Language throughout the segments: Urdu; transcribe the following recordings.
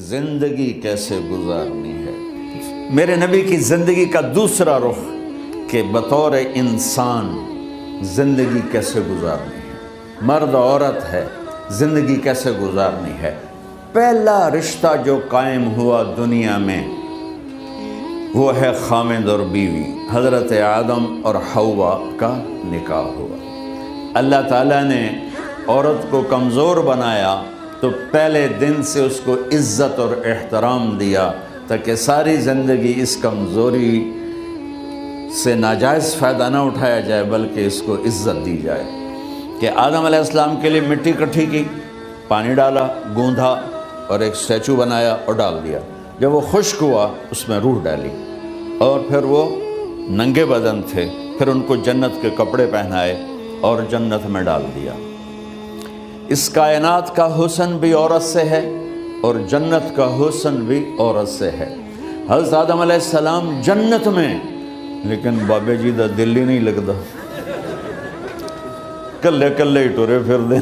زندگی کیسے گزارنی ہے، میرے نبی کی زندگی کا دوسرا رخ کہ بطور انسان زندگی کیسے گزارنی ہے، مرد عورت ہے زندگی کیسے گزارنی ہے۔ پہلا رشتہ جو قائم ہوا دنیا میں وہ ہے خامد اور بیوی، حضرت آدم اور حوا کا نکاح ہوا۔ اللہ تعالیٰ نے عورت کو کمزور بنایا تو پہلے دن سے اس کو عزت اور احترام دیا تاکہ ساری زندگی اس کمزوری سے ناجائز فائدہ نہ اٹھایا جائے بلکہ اس کو عزت دی جائے۔ کہ آدم علیہ السلام کے لیے مٹی اکٹھی کی، پانی ڈالا، گوندھا اور ایک اسٹیچو بنایا اور ڈال دیا۔ جب وہ خشک ہوا اس میں روح ڈالی اور پھر وہ ننگے بدن تھے، پھر ان کو جنت کے کپڑے پہنائے اور جنت میں ڈال دیا۔ اس کائنات کا حسن بھی عورت سے ہے اور جنت کا حسن بھی عورت سے ہے۔ حضرت آدم علیہ السلام جنت میں، لیکن بابے جی دا دل ہی نہیں لگتا، کلے کلے ہی ٹورے پھر دیں۔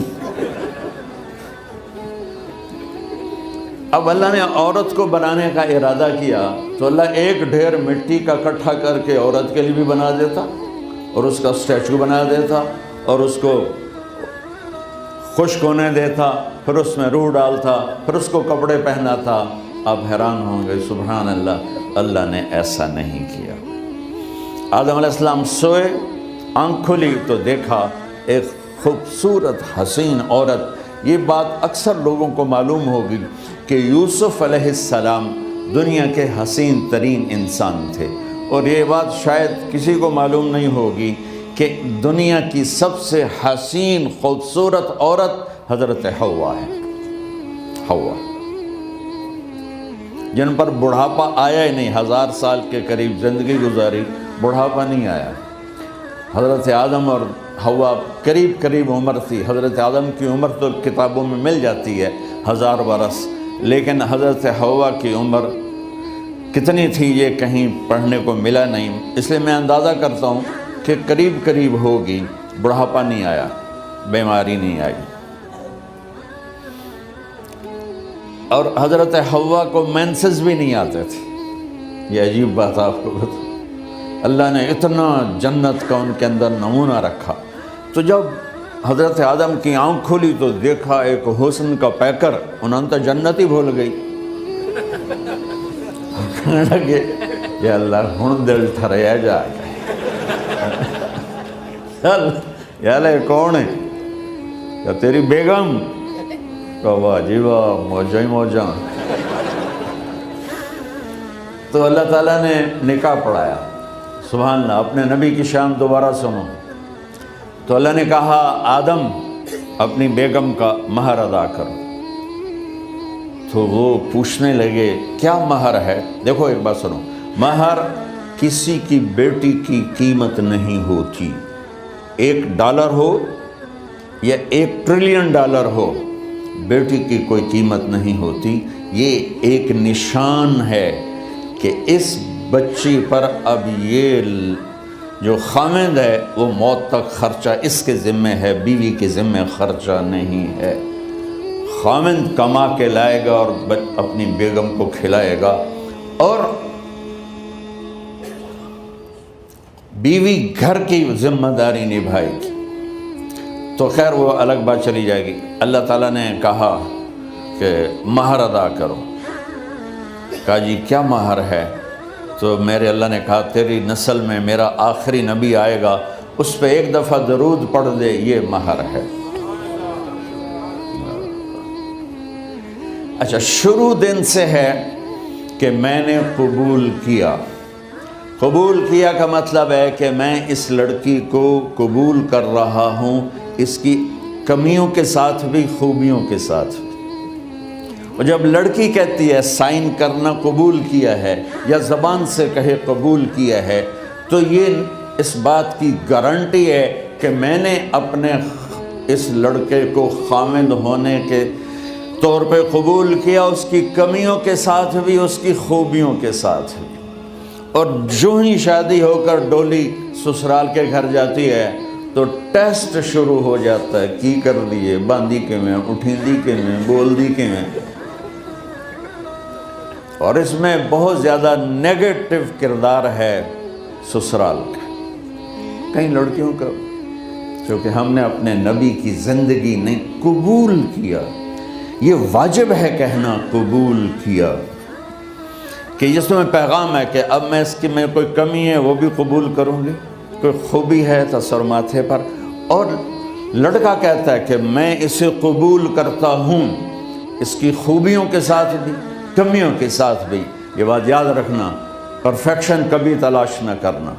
اب اللہ نے عورت کو بنانے کا ارادہ کیا تو اللہ ایک ڈھیر مٹی کا اکٹھا کر کے عورت کے لیے بھی بنا دیتا اور اس کا اسٹیچو بنا دیتا اور اس کو خشک ہونے دیتا، پھر اس میں روح ڈالتا، پھر اس کو کپڑے پہناتا۔ آپ حیران ہوں گے، سبحان اللہ، اللہ نے ایسا نہیں کیا۔ آدم علیہ السلام سوئے، آنکھ کھلی تو دیکھا ایک خوبصورت حسین عورت۔ یہ بات اکثر لوگوں کو معلوم ہوگی کہ یوسف علیہ السلام دنیا کے حسین ترین انسان تھے، اور یہ بات شاید کسی کو معلوم نہیں ہوگی کہ دنیا کی سب سے حسین خوبصورت عورت حضرت حوا ہے۔ حوا جن پر بڑھاپا آیا ہی نہیں، 1000 سال کے قریب زندگی گزاری، بڑھاپا نہیں آیا۔ حضرت آدم اور حوا قریب قریب عمر تھی۔ حضرت آدم کی عمر تو کتابوں میں مل جاتی ہے 1000 برس، لیکن حضرت حوا کی عمر کتنی تھی یہ کہیں پڑھنے کو ملا نہیں، اس لیے میں اندازہ کرتا ہوں کہ قریب قریب ہوگی۔ بڑھاپا نہیں آیا، بیماری نہیں آئی۔ اور حضرت حوا کو مینسز بھی نہیں آتے تھے۔ یہ عجیب بات آپ کو بتا، اللہ نے اتنا جنت کا ان کے اندر نمونہ رکھا۔ تو جب حضرت آدم کی آنکھ کھلی تو دیکھا ایک حسن کا پیکر، انہوں نے تو جنت ہی بھول گئی۔ کہنے لگے یا اللہ ہن دل ٹھریا جا گئے، یا اللہ کون ہے؟ یا تیری بیگم؟ کہا واہ جی واہ، موجاں ہی موجاں۔ تو اللہ تعالیٰ نے نکاح پڑھایا۔ سبحان اللہ، اپنے نبی کی شان دوبارہ سنو۔ تو اللہ نے کہا آدم اپنی بیگم کا مہر ادا کرو۔ تو وہ پوچھنے لگے کیا مہر ہے؟ دیکھو ایک بات سنو، مہر کسی کی بیٹی کی قیمت نہیں ہوتی۔ $1 ہو یا $1 ٹریلین ہو، بیٹی کی کوئی قیمت نہیں ہوتی۔ یہ ایک نشان ہے کہ اس بچی پر اب یہ جو خامد ہے وہ موت تک خرچہ اس کے ذمہ ہے، بیوی کے ذمہ خرچہ نہیں ہے۔ خامد کما کے لائے گا اور اپنی بیگم کو کھلائے گا، اور بیوی گھر کی ذمہ داری نبھائے گی۔ تو خیر وہ الگ بات چلی جائے گی۔ اللہ تعالیٰ نے کہا کہ مہر ادا کرو۔ کہا جی کیا مہر ہے؟ تو میرے اللہ نے کہا تیری نسل میں میرا آخری نبی آئے گا، اس پہ ایک دفعہ درود پڑھ دے، یہ مہر ہے۔ اچھا، شروع دن سے ہے کہ میں نے قبول کیا۔ قبول کیا کا مطلب ہے کہ میں اس لڑکی کو قبول کر رہا ہوں، اس کی کمیوں کے ساتھ بھی خوبیوں کے ساتھ بھی۔ اور جب لڑکی کہتی ہے سائن کرنا قبول کیا ہے، یا زبان سے کہے قبول کیا ہے، تو یہ اس بات کی گارنٹی ہے کہ میں نے اپنے اس لڑکے کو خامد ہونے کے طور پہ قبول کیا، اس کی کمیوں کے ساتھ بھی، اس کی خوبیوں کے ساتھ بھی۔ اور جو ہی شادی ہو کر ڈولی سسرال کے گھر جاتی ہے تو ٹیسٹ شروع ہو جاتا ہے، کی کر دیے، باندھی کے میں، اٹھیندی کے میں، بول دی کے میں۔ اور اس میں بہت زیادہ نیگیٹو کردار ہے سسرال کا. کئی لڑکیوں کا چونکہ ہم نے اپنے نبی کی زندگی نہیں قبول کیا. یہ واجب ہے کہنا قبول کیا کہ جس میں پیغام ہے کہ اب میں اس کی میں کوئی کمی ہے وہ بھی قبول کروں گی, کوئی خوبی ہے تو سر ماتھے پر. اور لڑکا کہتا ہے کہ میں اسے قبول کرتا ہوں, اس کی خوبیوں کے ساتھ بھی کمیوں کے ساتھ بھی. یہ بات یاد رکھنا, پرفیکشن کبھی تلاش نہ کرنا,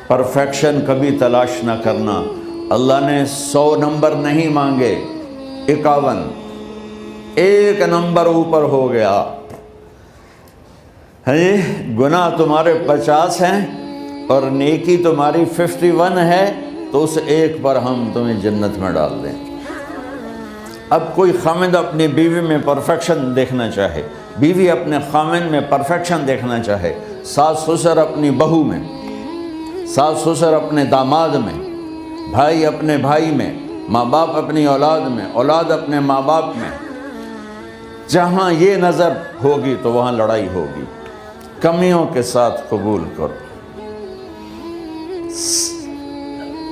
پرفیکشن کبھی تلاش نہ کرنا. اللہ نے 100 نمبر نہیں مانگے, 51, ایک نمبر اوپر ہو گیا. گناہ تمہارے 50 ہیں اور نیکی تمہاری 51 ہے, تو اس ایک پر ہم تمہیں جنت میں ڈال دیں. اب کوئی خامند اپنی بیوی میں پرفیکشن دیکھنا چاہے, بیوی اپنے خامند میں پرفیکشن دیکھنا چاہے, ساس سسر اپنی بہو میں, ساس سسر اپنے داماد میں, بھائی اپنے بھائی میں, ماں باپ اپنی اولاد میں, اولاد اپنے ماں باپ میں, جہاں یہ نظر ہوگی تو وہاں لڑائی ہوگی. کمیوں کے ساتھ قبول کرو.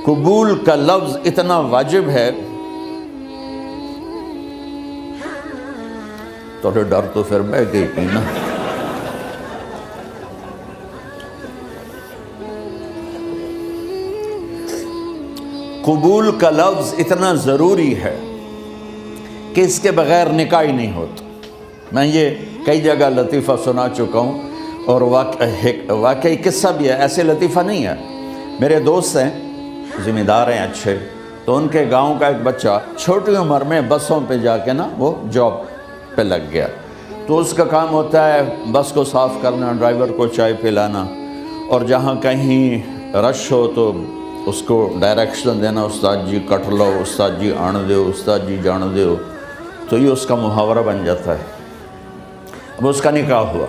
قبول کا لفظ اتنا واجب ہے, تو ڈر تو پھر بہ گئی تھی نا. قبول کا لفظ اتنا ضروری ہے کہ اس کے بغیر نکاح ہی نہیں ہوتا. میں یہ کئی جگہ لطیفہ سنا چکا ہوں, اور واقعی قصہ بھی ہے, ایسے لطیفہ نہیں ہے. میرے دوست ہیں, ذمہ دار ہیں اچھے, تو ان کے گاؤں کا ایک بچہ چھوٹی عمر میں بسوں پہ جا کے نا وہ جاب پہ لگ گیا. تو اس کا کام ہوتا ہے بس کو صاف کرنا, ڈرائیور کو چائے پلانا, اور جہاں کہیں رش ہو تو اس کو ڈائریکشن دینا, استاد جی کٹ لو, استاد جی آن دیو, استاد جی جان دیو. تو یہ اس کا محاورہ بن جاتا ہے. اب اس کا نکاح ہوا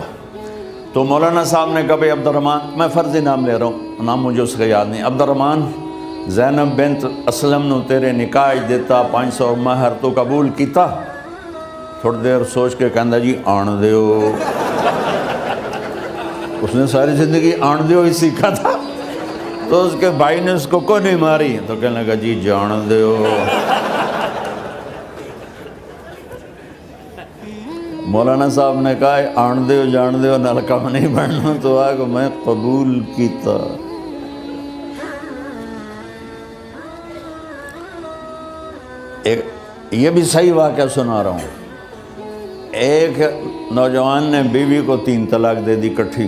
تو مولانا صاحب نے کہا بھائی عبد الرحمن, میں فرضی نام لے رہا ہوں, نام مجھے اس کا یاد نہیں, عبد الرحمن زینب بنت اسلم نو تیرے نکاح دیتا 500 مہر تو قبول کیتا. تھوڑی دیر سوچ کے کہندا جی آن دیو. اس نے ساری زندگی آن دیو ہی سیکھا تھا. تو اس کے بھائی نے اس کو نہیں ماری, تو کہنے لگا جی جان دیو. مولانا صاحب نے کہا آن دیو جان دیو نال کم نہیں بننا, تو آگے میں قبول کیتا. یہ بھی صحیح واقعہ سنا رہا ہوں. ایک نوجوان نے بیوی کو 3 طلاق دے دی کٹھی.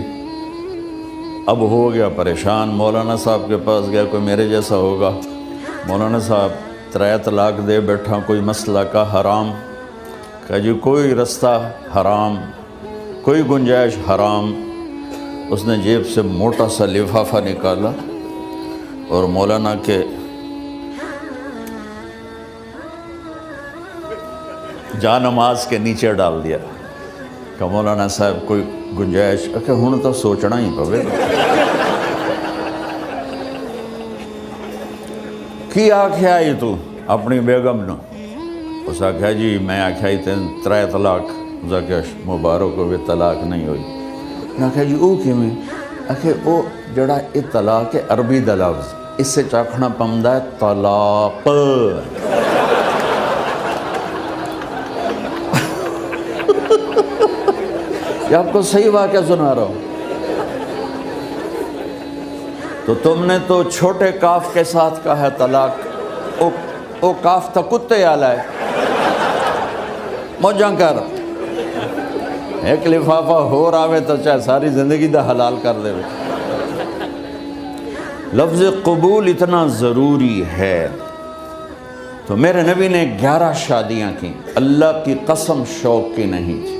اب ہو گیا پریشان, مولانا صاحب کے پاس گیا, کوئی میرے جیسا ہوگا. مولانا صاحب 3 طلاق دے بیٹھا, کوئی مسئلہ کا حرام. کہا جی کوئی رستہ حرام, کوئی گنجائش حرام. اس نے جیب سے موٹا سا لفافہ نکالا اور مولانا کے جا نماز کے نیچے ڈال دیا. کہ مولانا صاحب کوئی گنجائش, کہ ہن تو سوچنا ہی پوے. کی آکھیا آئی تو اپنی بیگم نو؟ اس آکھیا جی میں آکھیا ہی 3 طلاق. اس آکھیا مبارک ہوئے طلاق نہیں ہوئی. میں آکھیا جی او کیویں؟ آکھے او جڑا یہ طلاق ہے عربی دا لفظ, اس سے چاکھنا پمدا ہے طلاق. یہ آپ کو صحیح واقعہ سنا رہا ہوں. تو تم نے تو چھوٹے کاف کے ساتھ کہا ہے طلاق. او کاف تا کتے آلا ہے, موجاں کر. ایک لفافہ ہو راوے تو چاہے ساری زندگی دا حلال کر دے. لفظ قبول اتنا ضروری ہے. تو میرے نبی نے 11 شادیاں کی, اللہ کی قسم شوق کی نہیں تھی.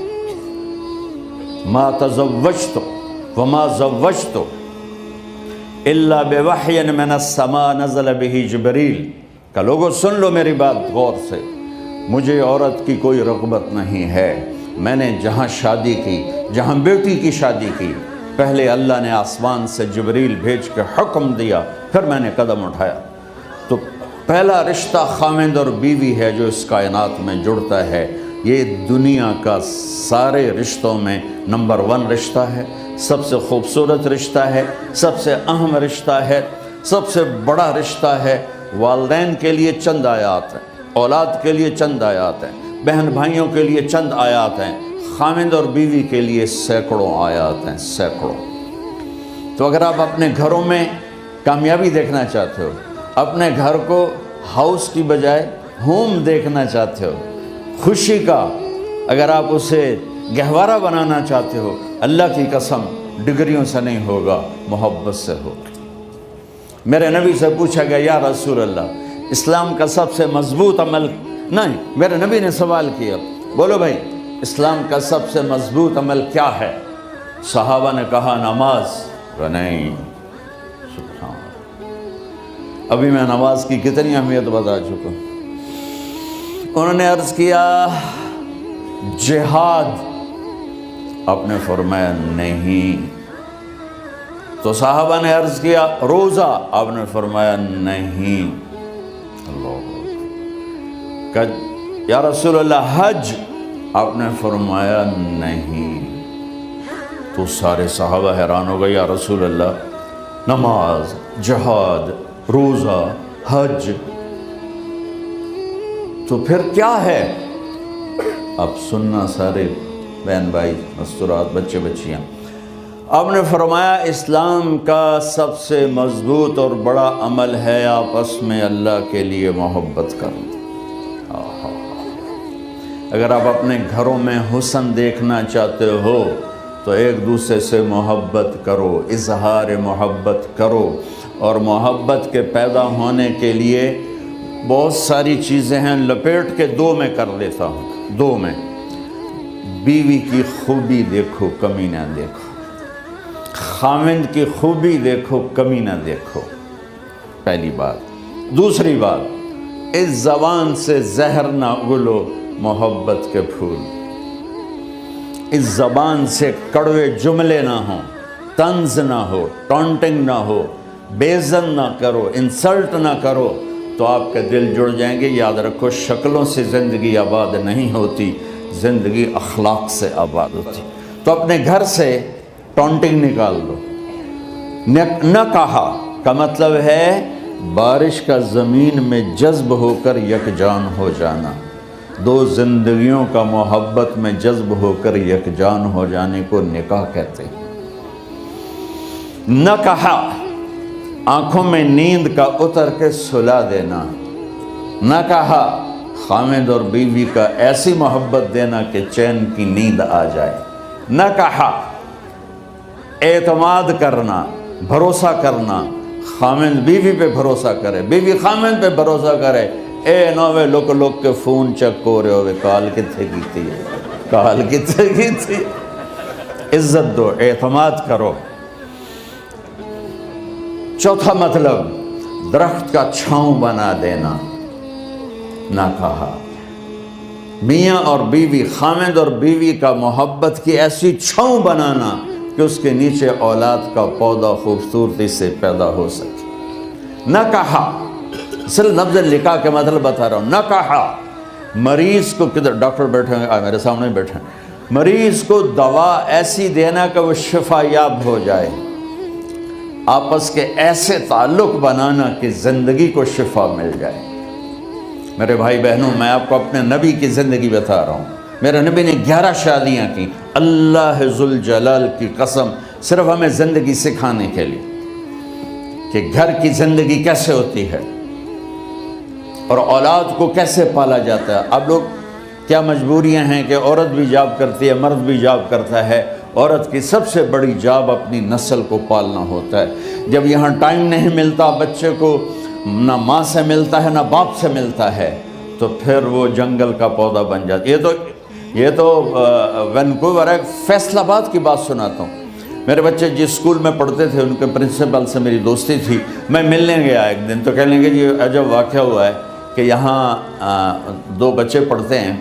ما تزوجت وما زوجت الا بوحی من السماء نزل به جبریل. کہ لوگوں سن لو میری بات غور سے, مجھے عورت کی کوئی رغبت نہیں ہے. میں نے جہاں شادی کی, جہاں بیٹی کی شادی کی, پہلے اللہ نے آسمان سے جبریل بھیج کے حکم دیا, پھر میں نے قدم اٹھایا. تو پہلا رشتہ خاوند اور بیوی ہے جو اس کائنات میں جڑتا ہے. یہ دنیا کا سارے رشتوں میں نمبر 1 رشتہ ہے، سب سے خوبصورت رشتہ ہے، سب سے اہم رشتہ ہے، سب سے بڑا رشتہ ہے۔ والدین کے لیے چند آیات ہیں، اولاد کے لیے چند آیات ہیں، بہن بھائیوں کے لیے چند آیات ہیں، خاوند اور بیوی کے لیے سینکڑوں آیات ہیں، سینکڑوں۔ تو اگر آپ اپنے گھروں میں کامیابی دیکھنا چاہتے ہو، اپنے گھر کو ہاؤس کی بجائے ہوم دیکھنا چاہتے ہو، خوشی کا اگر آپ اسے گہوارہ بنانا چاہتے ہو، اللہ کی قسم ڈگریوں سے نہیں ہوگا، محبت سے ہوگا۔ میرے نبی سے پوچھا گیا یا رسول اللہ اسلام کا سب سے مضبوط عمل، نہیں، میرے نبی نے سوال کیا، بولو بھائی اسلام کا سب سے مضبوط عمل کیا ہے؟ صحابہ نے کہا نماز۔ نہیں، سبحان اللہ، ابھی میں نماز کی کتنی اہمیت بتا چکا ہوں۔ انہوں نے عرض کیا جہاد، آپ نے فرمایا نہیں۔ تو صحابہ نے عرض کیا روزہ، آپ نے فرمایا نہیں۔ اللہ، کہ یا رسول اللہ حج، آپ نے فرمایا نہیں۔ تو سارے صحابہ حیران ہو گئے، یا رسول اللہ نماز، جہاد، روزہ، حج، تو پھر کیا ہے؟ اب سننا سارے بہن بھائی، مستورات، بچے بچیاں، آپ نے فرمایا اسلام کا سب سے مضبوط اور بڑا عمل ہے آپس میں اللہ کے لیے محبت کرنا۔ اگر آپ اپنے گھروں میں حسن دیکھنا چاہتے ہو تو ایک دوسرے سے محبت کرو، اظہار محبت کرو، اور محبت کے پیدا ہونے کے لیے بہت ساری چیزیں ہیں، لپیٹ کے 2 میں کر لیتا ہوں، 2 میں۔ بیوی کی خوبی دیکھو، کمی نہ دیکھو، خاوند کی خوبی دیکھو، کمی نہ دیکھو، پہلی بات۔ دوسری بات، اس زبان سے زہر نہ اگلو محبت کے پھول، اس زبان سے کڑوے جملے نہ ہوں، طنز نہ ہو، ٹانٹنگ نہ ہو، بےعزت نہ کرو، انسلٹ نہ کرو، تو آپ کے دل جڑ جائیں گے۔ یاد رکھو شکلوں سے زندگی آباد نہیں ہوتی، زندگی اخلاق سے آباد ہوتی۔ تو اپنے گھر سے ٹانٹنگ نکال دو۔ نہ کہا کا مطلب ہے بارش کا زمین میں جذب ہو کر یکجان ہو جانا، 2 زندگیوں کا محبت میں جذب ہو کر یکجان ہو جانے کو نکاح کہتے ہیں۔ نہ کہا آنکھوں میں نیند کا اتر کے سلا دینا، نہ کہا خاوند اور بیوی کا ایسی محبت دینا کہ چین کی نیند آ جائے، نہ کہا اعتماد کرنا، بھروسہ کرنا، خاوند بیوی پہ بھروسہ کرے، بیوی خاوند پہ بھروسہ کرے، اے نوے لوک لوک کے فون چیک ہو رہے ہوئے، کال کتنے کی تھی، کال کتنے کی تھی۔ عزت دو، اعتماد کرو۔ چوتھا مطلب درخت کا چھاؤں بنا دینا، نہ کہا میاں اور بیوی، خاوند اور بیوی کا محبت کی ایسی چھاؤں بنانا کہ اس کے نیچے اولاد کا پودا خوبصورتی سے پیدا ہو سکے۔ نہ کہا، صرف لفظ لکھا کے مطلب بتا رہا ہوں، نہ کہا مریض کو، کدھر ڈاکٹر بیٹھے ہیں، میرے سامنے بیٹھے ہیں، مریض کو دوا ایسی دینا کہ وہ شفا یاب ہو جائے، آپس کے ایسے تعلق بنانا کہ زندگی کو شفا مل جائے۔ میرے بھائی بہنوں، میں آپ کو اپنے نبی کی زندگی بتا رہا ہوں۔ میرے نبی نے 11 شادیاں کی، اللہ ذوالجلال کی قسم، صرف ہمیں زندگی سکھانے کے لیے کہ گھر کی زندگی کیسے ہوتی ہے اور اولاد کو کیسے پالا جاتا ہے۔ اب لوگ کیا مجبوریاں ہیں کہ عورت بھی جاب کرتی ہے، مرد بھی جاب کرتا ہے۔ عورت کی سب سے بڑی جاب اپنی نسل کو پالنا ہوتا ہے۔ جب یہاں ٹائم نہیں ملتا بچے کو، نہ ماں سے ملتا ہے نہ باپ سے ملتا ہے، تو پھر وہ جنگل کا پودا بن جاتا ہے۔ یہ تو وینکوور ہے، فیصل آباد کی بات سناتا ہوں۔ میرے بچے جس اسکول میں پڑھتے تھے ان کے پرنسپل سے میری دوستی تھی، میں ملنے گیا ایک دن، تو کہنے لگے جی عجب واقعہ ہوا ہے کہ یہاں 2 بچے پڑھتے ہیں،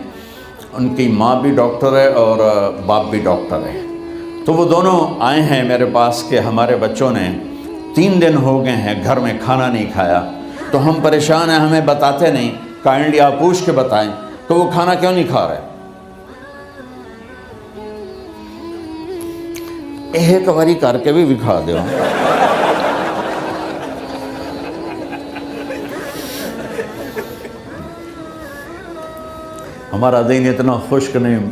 ان کی ماں بھی ڈاکٹر ہے اور باپ بھی ڈاکٹر ہے، تو وہ دونوں آئے ہیں میرے پاس کہ ہمارے بچوں نے 3 دن ہو گئے ہیں گھر میں کھانا نہیں کھایا، تو ہم پریشان ہیں، ہمیں بتاتے نہیں، کائنڈلی آپ پوچھ کے بتائیں کہ وہ کھانا کیوں نہیں کھا رہے۔ ایک باری کر کے بھی دکھا دو. ہمارا دین اتنا خشک نہیں،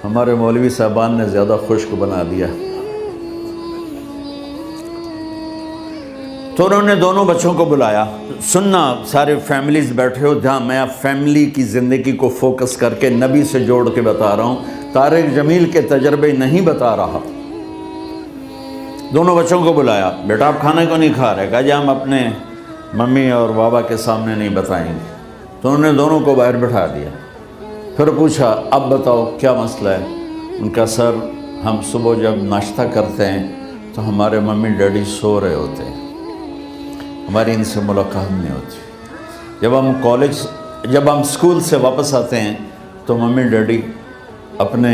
ہمارے مولوی صاحبان نے زیادہ خشک بنا دیا. تو انہوں نے دونوں بچوں کو بلایا. سننا، سارے فیملیز بیٹھے ہو جہاں میں فیملی کی زندگی کو فوکس کر کے نبی سے جوڑ کے بتا رہا ہوں، طارق جمیل کے تجربے نہیں بتا رہا. دونوں بچوں کو بلایا. بیٹا آپ کھانے کو نہیں کھا رہے؟ کہا جی ہم اپنے ممی اور بابا کے سامنے نہیں بتائیں گے. تو انہوں نے دونوں کو باہر بٹھا دیا. پھر پوچھا اب بتاؤ کیا مسئلہ ہے؟ ان کا سر ہم صبح جب ناشتہ کرتے ہیں تو ہمارے ممی ڈیڈی سو رہے ہوتے ہیں، ہماری ان سے ملاقات نہیں ہوتی. جب ہم اسکول سے واپس آتے ہیں تو ممی ڈیڈی اپنے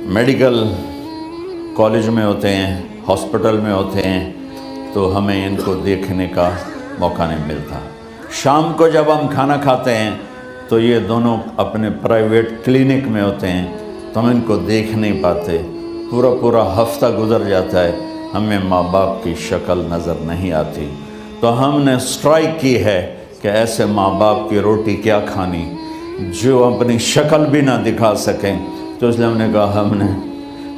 میڈیکل کالج میں ہوتے ہیں، ہاسپٹل میں ہوتے ہیں، تو ہمیں ان کو دیکھنے کا موقع نہیں ملتا. شام کو جب ہم کھانا کھاتے ہیں تو یہ دونوں اپنے پرائیویٹ کلینک میں ہوتے ہیں، تو ہم ان کو دیکھ نہیں پاتے. پورا ہفتہ گزر جاتا ہے، ہمیں ماں باپ کی شکل نظر نہیں آتی. تو ہم نے سٹرائک کی ہے کہ ایسے ماں باپ کی روٹی کیا کھانی جو اپنی شکل بھی نہ دکھا سکیں. تو اس لیے ہم نے کہا ہم نے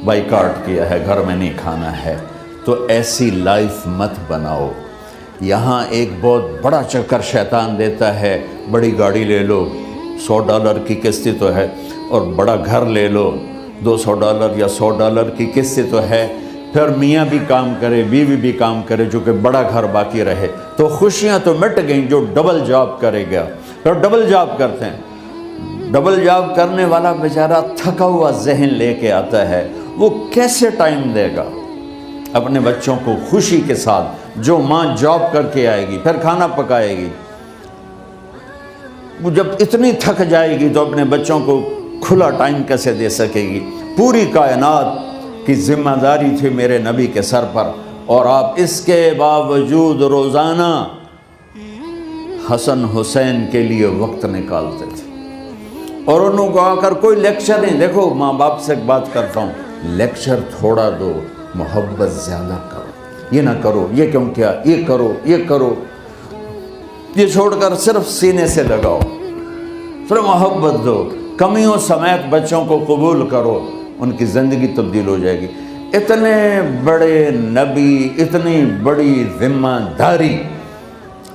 بائیکاٹ کیا ہے، گھر میں نہیں کھانا ہے. تو ایسی لائف مت بناؤ. یہاں ایک بہت بڑا چکر شیطان دیتا ہے، بڑی گاڑی لے لو، $100 کی قسط تو ہے، اور بڑا گھر لے لو، $200 یا $100 کی قسط تو ہے. پھر میاں بھی کام کرے، بیوی بھی کام کرے، جو کہ بڑا گھر باقی رہے، تو خوشیاں تو مٹ گئیں. جو ڈبل جاب کرے گا، پھر ڈبل جاب کرتے ہیں. ڈبل جاب کرنے والا بیچارہ تھکا ہوا ذہن لے کے آتا ہے، وہ کیسے ٹائم دے گا اپنے بچوں کو خوشی کے ساتھ؟ جو ماں جاب کر کے آئے گی پھر کھانا پکائے گی، وہ جب اتنی تھک جائے گی تو اپنے بچوں کو کھلا ٹائم کیسے دے سکے گی؟ پوری کائنات کی ذمہ داری تھی میرے نبی کے سر پر، اور آپ اس کے باوجود روزانہ حسن حسین کے لیے وقت نکالتے تھے. اور انہوں کو آ کر کوئی لیکچر نہیں. دیکھو ماں باپ سے ایک بات کرتا ہوں، لیکچر تھوڑا دو، محبت زیادہ کرو. یہ نہ کرو، یہ کیوں کیا، یہ کرو، یہ کرو، یہ چھوڑ کر صرف سینے سے لگاؤ، صرف محبت دو. کمیوں سمیت بچوں کو قبول کرو، ان کی زندگی تبدیل ہو جائے گی. اتنے بڑے نبی، اتنی بڑی ذمہ داری،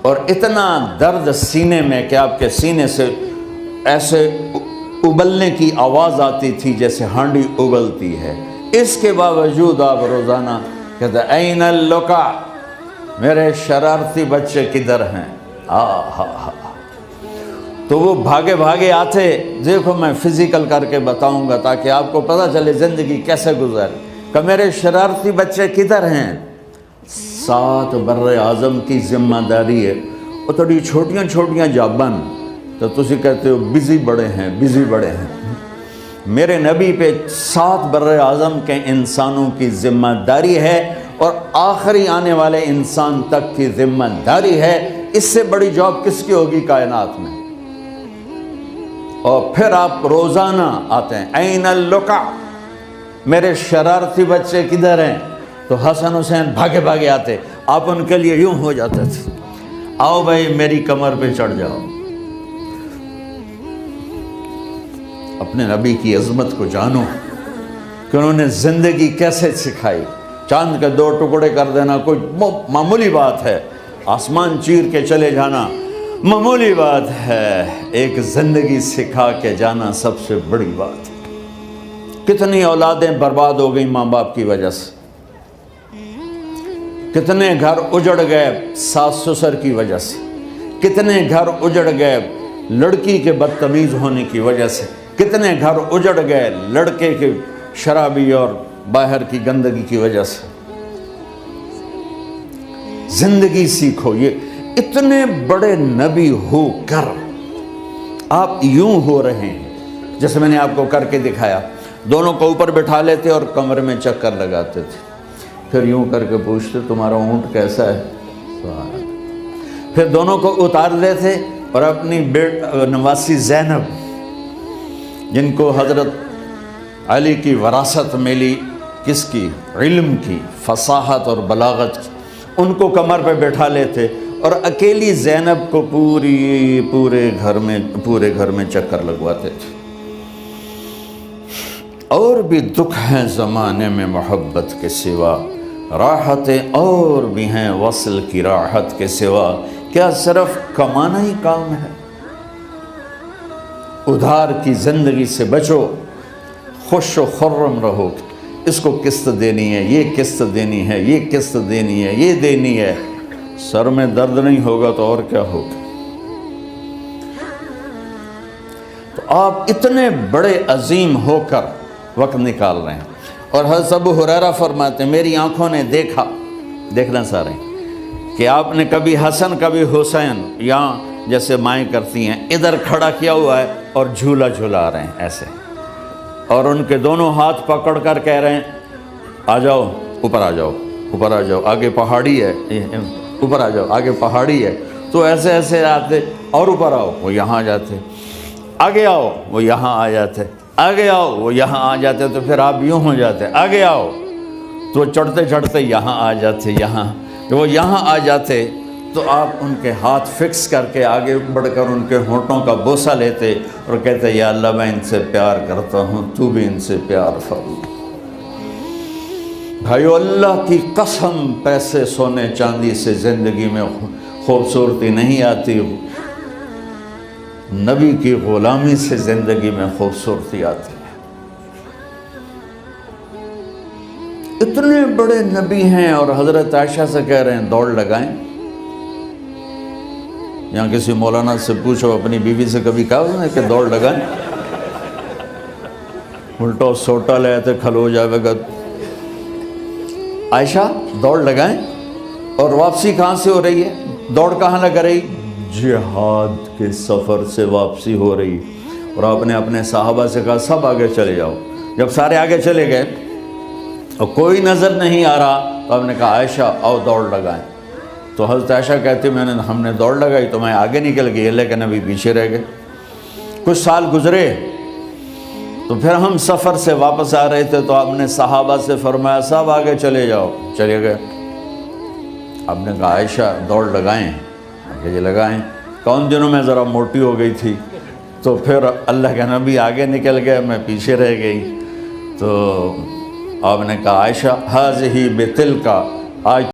اور اتنا درد سینے میں کہ آپ کے سینے سے ایسے ابلنے کی آواز آتی تھی جیسے ہانڈی ابلتی ہے. اس کے باوجود آپ روزانہ کہتے ہیں این اللقا، میرے شرارتی بچے کدھر ہیں؟ تو وہ بھاگے بھاگے آتے. دیکھو میں فزیکل کر کے بتاؤں گا تاکہ آپ کو پتہ چلے زندگی کیسے گزر. کہ میرے شرارتی بچے کدھر ہیں؟ 7 بر اعظم کی ذمہ داری ہے. وہ تھوڑی چھوٹیاں چھوٹیاں جابن تو تسی کہتے ہو بزی بڑے ہیں، بزی بڑے ہیں. میرے نبی پہ 7 بر اعظم کے انسانوں کی ذمہ داری ہے، اور آخری آنے والے انسان تک کی ذمہ داری ہے. اس سے بڑی جاب کس کی ہوگی کائنات میں؟ اور پھر آپ روزانہ آتے ہیں این اللقا، میرے شرارتی بچے کدھر ہیں؟ تو حسن حسین بھاگے بھاگے آتے. آپ ان کے لیے یوں ہو جاتے تھے، آؤ بھائی میری کمر پہ چڑھ جاؤ. اپنے نبی کی عظمت کو جانو کہ انہوں نے زندگی کیسے سکھائی. چاند کے 2 ٹکڑے کر دینا کوئی معمولی بات ہے، آسمان چیر کے چلے جانا معمولی بات ہے، ایک زندگی سکھا کے جانا سب سے بڑی بات ہے. کتنی اولادیں برباد ہو گئی ماں باپ کی وجہ سے، کتنے گھر اجڑ گئے ساس سسر کی وجہ سے، کتنے گھر اجڑ گئے لڑکی کے بدتمیز ہونے کی وجہ سے، کتنے گھر اجڑ گئے لڑکے کے شرابی اور باہر کی گندگی کی وجہ سے. زندگی سیکھو. یہ اتنے بڑے نبی ہو کر آپ یوں ہو رہے ہیں جیسے میں نے آپ کو کر کے دکھایا. دونوں کو اوپر بٹھا لیتے اور کمرے میں چکر لگاتے تھے، پھر یوں کر کے پوچھتے تمہارا اونٹ کیسا ہے؟ پھر دونوں کو اتار دیتے اور اپنی نواسی زینب، جن کو حضرت علی کی وراثت ملی کس کی؟ علم کی، فصاحت اور بلاغت کی، ان کو کمر پہ بیٹھا لیتے اور اکیلی زینب کو پورے گھر میں چکر لگواتے تھے۔ اور بھی دکھ ہیں زمانے میں محبت کے سوا، راحتیں اور بھی ہیں وصل کی راحت کے سوا، کیا صرف کمانا ہی کام ہے؟ ادھار کی زندگی سے بچو، خوش و خرم رہو، اس کو قسط دینی ہے، یہ قسط دینی ہے، یہ قسط دینی ہے، یہ دینی ہے، سر میں درد نہیں ہوگا تو اور کیا ہوگا؟ تو آپ اتنے بڑے عظیم ہو کر وقت نکال رہے ہیں۔ اور حضرت ابو ہریرہ فرماتے ہیں میری آنکھوں نے دیکھنا سارے کہ آپ نے کبھی حسن کبھی حسین، یہاں جیسے مائیں کرتی ہیں ادھر کھڑا کیا ہوا ہے اور جھولا جھولا رہے ہیں ایسے، اور ان کے دونوں ہاتھ پکڑ کر کہہ رہے ہیں آ جاؤ اوپر، آ جاؤ اوپر، آ جاؤ، آگے پہاڑی ہے، اوپر آ جاؤ، آگے پہاڑی ہے۔ تو ایسے ایسے آتے اور اوپر آؤ، وہ یہاں آ جاتے، آگے آؤ، وہ یہاں آ جاتے، آگے آؤ، وہ یہاں آ جاتے، تو پھر آپ یوں ہو جاتے، آگے آؤ، تو چڑھتے چڑھتے یہاں آ جاتے، یہاں وہ یہاں آ جاتے، تو آپ ان کے ہاتھ فکس کر کے آگے بڑھ کر ان کے ہونٹوں کا بوسہ لیتے اور کہتے یا اللہ میں ان سے پیار کرتا ہوں، تو بھی ان سے پیار فرما۔ بھائیو اللہ کی قسم، پیسے سونے چاندی سے زندگی میں خوبصورتی نہیں آتی، نبی کی غلامی سے زندگی میں خوبصورتی آتی ہے۔ اتنے بڑے نبی ہیں اور حضرت عائشہ سے کہہ رہے ہیں دوڑ لگائیں۔ یہاں کسی مولانا سے پوچھو اپنی بیوی سے کبھی کہا اس نے کہ دوڑ لگائیں؟ الٹا سوٹا لے آتے کھلو جاوے گا۔ عائشہ دوڑ لگائیں، اور واپسی کہاں سے ہو رہی ہے؟ دوڑ کہاں لگ رہی؟ جہاد کے سفر سے واپسی ہو رہی۔ اور آپ نے اپنے صحابہ سے کہا سب آگے چلے جاؤ۔ جب سارے آگے چلے گئے اور کوئی نظر نہیں آ رہا تو آپ نے کہا عائشہ آؤ دوڑ لگائیں۔ تو حضرت عائشہ کہتی ہم نے دوڑ لگائی تو میں آگے نکل گئی لیکن ابھی پیچھے رہ گئے۔ کچھ سال گزرے تو پھر ہم سفر سے واپس آ رہے تھے تو آپ نے صحابہ سے فرمایا سب آگے چلے جاؤ، چلے گئے۔ آپ نے کہا عائشہ دوڑ لگائیں؟ آگے لگائیں۔ کون دنوں میں ذرا موٹی ہو گئی تھی تو پھر اللہ کے نبی آگے نکل گئے، میں پیچھے رہ گئی۔ تو آپ نے کہا عائشہ ھذہ بتلک، آج